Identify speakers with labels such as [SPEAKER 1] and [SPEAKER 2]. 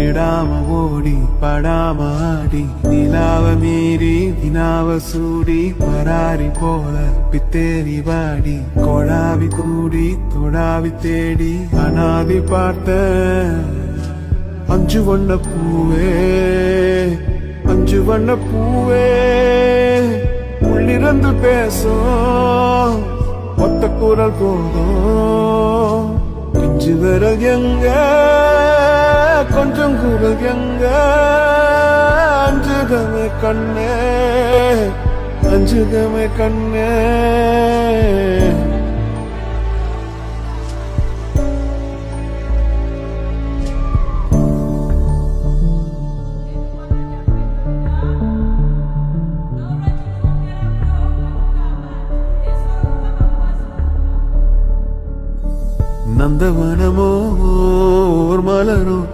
[SPEAKER 1] விடாம ஓடி படாம ஆடி நிலாவ மீறி தினாவ சூடி பராரி போல பித்தேரி வாடி கொடாவி கூடி தொடாவி தேடி அனாதி பார்த்த அஞ்சு வண்ண பூவே அஞ்சு வண்ண பூவே உள்ளிருந்து பேசும் ஒத்த குரல் போதும் பிஞ்சு விரல் எங்க கொஞ்சம் குரல் எங்க அஞ்சுகமே கண்ணே அஞ்சுகமே கண்ணே நந்தவனமோ மலரும்